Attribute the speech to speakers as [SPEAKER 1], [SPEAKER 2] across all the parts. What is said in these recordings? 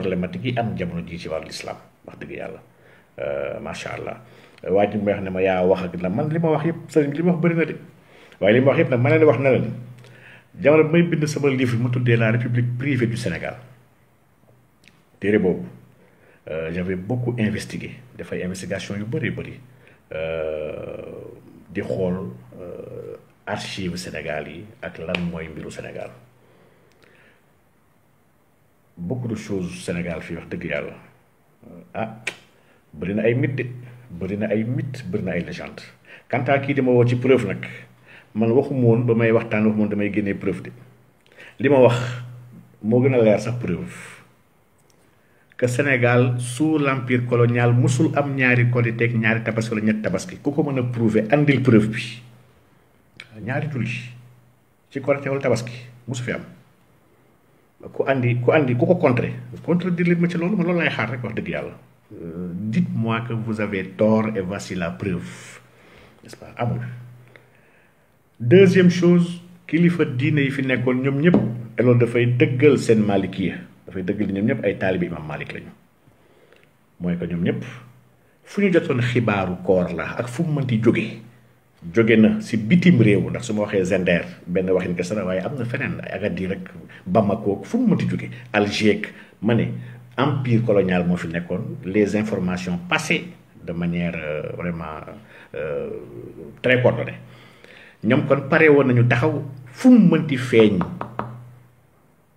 [SPEAKER 1] problématique yi am jamono ji ci wàllu islam wax dëgg yàlla macha allah waa ji may wax ne ma yaa wax ak la man li ma wax yëpp sëriñ li ma wax bëri na de waaye li ma wax yëpp nag ma leen wax na leen jamono bi may bind sama livre mu tuddee la république privée du Sénégal téere boobu j'avais beaucoup investigué dafay investigation yu bëri bëri di xool archive Sénégal yi ak lan mooy mbiru Sénégal beaucoup de choses Sénégal fii wax dëgg yàlla bëri na ay mythe de bëri na ay mythe bëri na ay légende quant à kii dama woo ci preuve nag man waxuma woon ba may waxtaan waxuma woon damay génnee preuve de li ma wax moo gën a leer sax preuve que Sénégal sous l'empire colonial musul am ñaari Korité ak ñaari tabaski wala ñetti tabaski ku ko mën a prouver andil preuve bi ñaari julli ci Korité wala tabaski musu fi am ku andi ku ko contredire leen ma ci loolu ma loolu lay xaar rek wax dëgg yàlla dites-moi que vous avez tort et voici la preuve n'est-ce pas amul. Deuxième chose kilifa diine yi fi nekkoon ñoom ñëpp et loolu dafay dëggal seen malikiya dafay dëggal ñoom ñëpp ay taalibi imam Malik lañu mooy que ñoom ñëpp fu ñu jotoon xibaaru koor la ak fu mu mënti jóge na si bitim réew ndax su ma waxee Zender benn waxin kese la waaye am na feneen Agadir rek Bamako fu mu mënti jóge Alger ma ne empire colonial moo fi nekkoon les informations passées de manière vraiment très coordonnée ñoom kon pare woon nañu taxaw fu mu mënti feeñ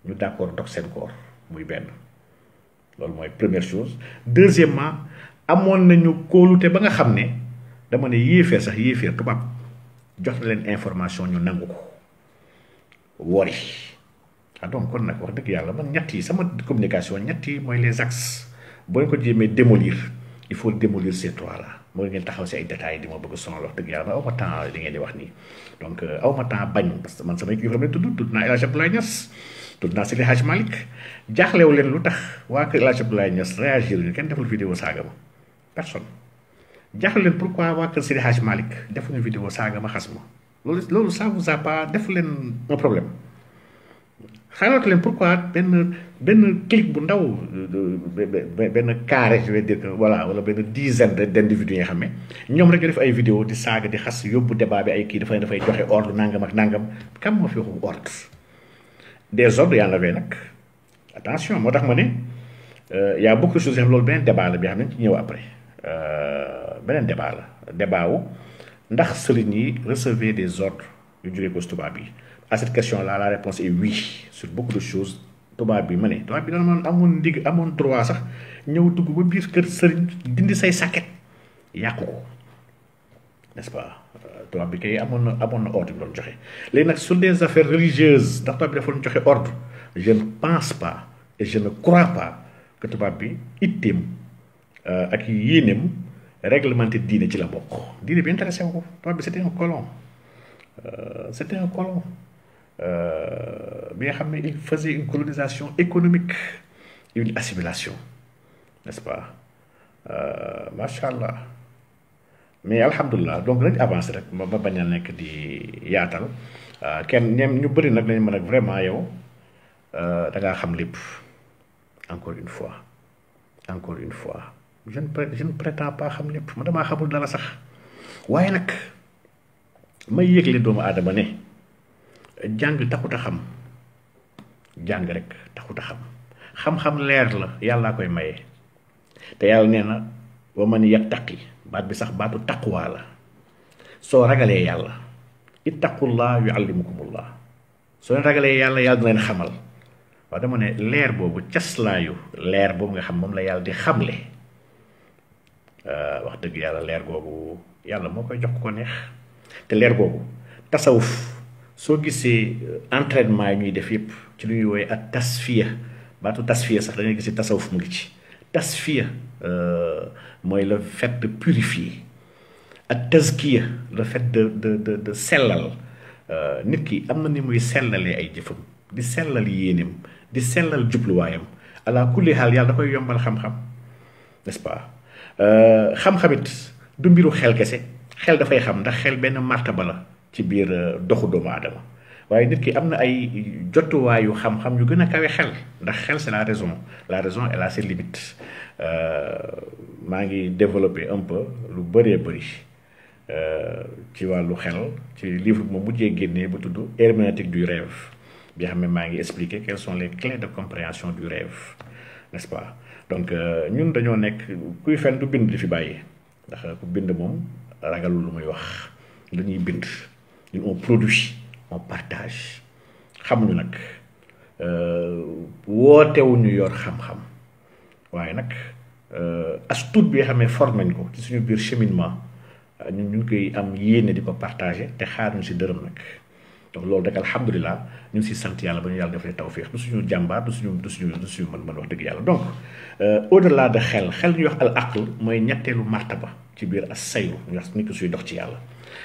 [SPEAKER 1] ñu d'accord dog seen koor muy benn loolu mooy première chose. Deuxièmement amoon nañu kóolute ba nga xam ne dama ne yéeféer tubaab jox na leen information ñu nangu ko wori donc kon nag wax dëgg yàlla man ñett yi sama communication ñett yi mooy les axes boo leen ko jéemee démolir il faut démolir ces trois là moo ngeen taxaw si ay détails di ma bëgg sonal wax dëgg yàlla ma aw ma temps li ngeen di wax nii donc aw ma temps bañ parce que man samay kii xam ne tudd naa El Hadj Abdoulaye Niass tudd naa Seydi Hadj Malick jaaxlew leen lu tax waa kër El Hadj Abdoulaye Niass réagir ñu kenn deful vidéo saaga ma personne jaaxle leen pourquoi waa kër Seydi Hadj Malick defuñu vidéo saaga ma xas ma loolu ça vous a pas def leen un problème xalaat leen pourquoi benn clic bu ndaw benn carré je vais dire que voilà wala benn dizaine d'individus yi nga xam ne ñoom rek def ay vidéo di saaga di xas yóbbu débat bi ay kii dafay joxe ordre nangam ak nangam kam moo fi waxu ordre des ordres y'en avait nag attention moo tax ma ne y a beaucoup de choses yoo xam loolu beneen débat la bi xam ne ci ñëw après beneen débat la débat wu ndax sëriñ yi recevaient des ordres yu jógee ko si tubaab yi. À cette question-là, la réponse est oui. Sur beaucoup de choses, tubaab bi ma ne tubaab bi dana amoon ndig amoon droit sax ñëw dugg ba biir kër sëriñ dindi say sàkket yàqu ko n'est-ce pas tubaab bi kay amoon na ordre bi doon joxe léegi nag sur des affaires religieuses ndax tubaab bi dafa doon joxe ordre je ne pense pas et je ne crois pas que tubaab bi itteem ak yéeneem réglementé diine ci la bokk diine bi intéressé wu ko tubaab bi c'était un colon bi nga xam ne il faisait une colonisation économique une assimilation n'est-ce pas macha allah mais alhamdulilah donc nañ avancé rek ba bañ a nekk di yaatal kenn ñoom ñu bëri nag lañ mën ak vraiment yow da ngaa xam lépp encore une fois je ne prétends pas xam lépp ma damaa xamul dara sax waaye nag may yëgle doomu aadama ne jàng taxut a xam jàng rek taxut a xam-xam leer la yàllaa koy maye te yàlla nee na wa man yattaqi baat bi sax baatu taqwa la soo ragalee yàlla ittaqullah yuallimukumullah soo leen ragalee yàlla dina leen xamal waaw dama ne leer boobu caslaayu leer boobu nga xam moom la yàlla di xamle wax dëgg yàlla leer googu yàlla moo koy jox ko neex te leer googu tasawuf soo gisee entraînement yi ñuy def yëpp ci lu ñuy woowee ak tasfiya baatu tasfiya sax da ngay gis tasawuf mu ngi ci tasfiya mooy le fait de purifier ak tazkiya le fait de sellal nit ki am na ni muy sellalee ay jëfam di sellal yéeneem di sellal jubluwaayam ala kulli xaal yàlla da koy yombal xam-xam n'est-ce pas xam-xamit du mbiru xel kese xel dafay xam ndax xel benn martaba la ci biir doxu doomu aadama waaye nit ki am na ay jotuwaayu xam-xam yu gën a kawe xel ndax xel c'est la raison elle a ses limites maa ngi développé un peu lu bëree bëri ci wàllu xel ci livre bu ma mujjee génnee ba tudd herméneutique du rêve bi xam ne maa ngi expliquer quelles sont les clés de compréhension du rêve n'est-ce pas donc ñun dañoo nekk kuy fen du bind di fi bàyyi ndax ku bind moom ragalul lu muy wax dañuy bind ñun on produit on partage xamuñu nag wootewuñu yor xam-xam waaye nag as tuut bi nga xam ne for nañ ko ci suñu biir cheminement ñun ñu ngi koy am yéene di ko partager te xaaruñu si dërëm nag donc loolu rek alhamdulilah ñu ngi si sant yàlla ba ñu yàlla defalee tawfiix du suñu jàmbaar du suñu mën wax dëgg yàlla donc au delà de xel ñuy wax al aql mooy ñetteelu martaba ci biir as sayru ñu wax nit ko suy dox ci yàlla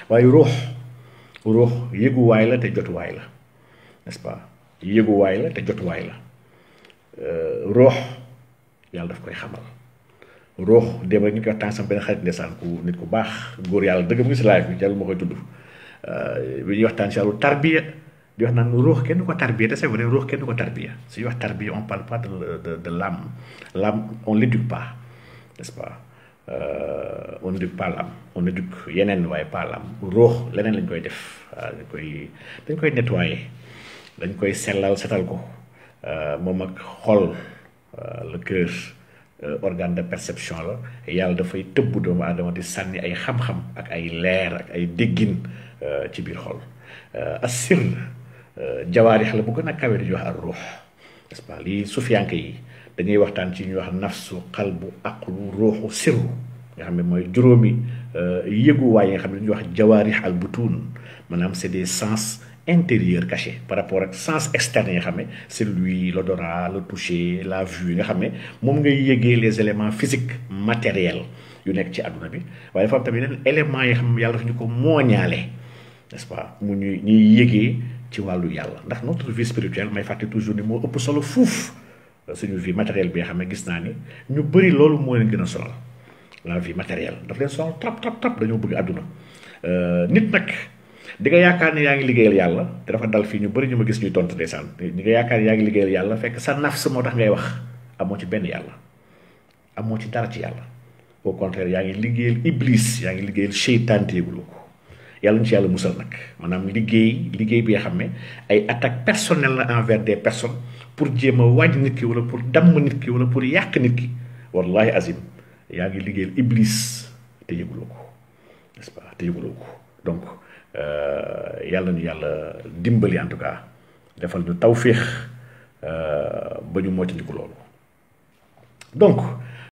[SPEAKER 1] waaye ruux yëguwaay la te jotuwaay la n'est-ce pas yëguwaay la te jotuwaay la ruux yàlla daf koy xamal ruux démb ñu koy waxtaan sama benn xarit ndeysaan ku nit ku baax góor yàlla dëgg mu ngi si live bi jarul ma koy tudd bi ñuy waxtaan si wàllu tarbiya di wax naan ruux kenn du ko tarbiya te c'est vrai ruux kenn du ko tarbiya su ñuy wax tarbiya on parle pas de l'âme on l'éduque pas n'est-ce pas on n'éduque pas l'âme on éduque yeneen waaye pas l'âme ruux leneen lañ koy def dañ koy nettoyer dañ koy sellal setal ko moom ak xol le cœur organe de perception la yàlla dafay tëbb doomu aadama di sànni ay xam-xam ak ay leer ak ay déggin ci biir xol assir jawaarix la bu gën a kawe di wax ak ruux n'est-ce pas lii sufiyanke yi dañuy waxtaan ci ñuy wax nafsu qalbu aqlu ruuxu sirru nga xam ne mooy juróomi yëguwaay yi nga xam ne ñuy wax jawaarix al butun maanaam c'est des sens intérieur caché par rapport ak sens externe yi nga xam ne c'est l'ouïe l'odorat le toucher la vue nga xam ne moom ngay yëgee les éléments physiques matériels yu nekk ci àdduna bi waaye dafa am tamit yeneen éléments yi xam ne yàlla dafa ñu ko mooñaale n'est-ce pas mu ñuy yëgee ci wàllu yàlla ndax notre vie spirituelle may fàtte toujours ni moo ëpp solo fuuf suñu vie matérielle bi nga xam ne gis naa ni ñu bëri loolu moo leen gën a sonal la vie matérielle daf leen sonal trop dañoo bëgg àdduna nit nag di nga yaakaar ni yaa ngi liggéeyal yàlla te dafa dal fii ñu bëri ñu ma gis ñuy tontu ndeysaan di nga yaakaar ni yaa ngi liggéeyal yàlla fekk sa nafs moo tax ngay wax amoo ci benn yàlla amoo ci dara ci yàlla au contraire yaa ngi liggéeyal iblis yaa ngi liggéeyal seytaan te yëguloo ko yàlla ñu ci yàlla musal nag maanaam liggéey bi nga xam ne ay attaque personnelle la envers des personnes pour jéem a wàññi nit ki wala pour damm nit ki wala pour yàq nit ki wallahi azim yaa ngi liggéeyal iblis te yëguloo ko n'est-ce pas te yëguloo ko donc yàlla ñu yàlla dimbali en tout cas defal ñu tawfiix ba ñu moytandiku loolu donc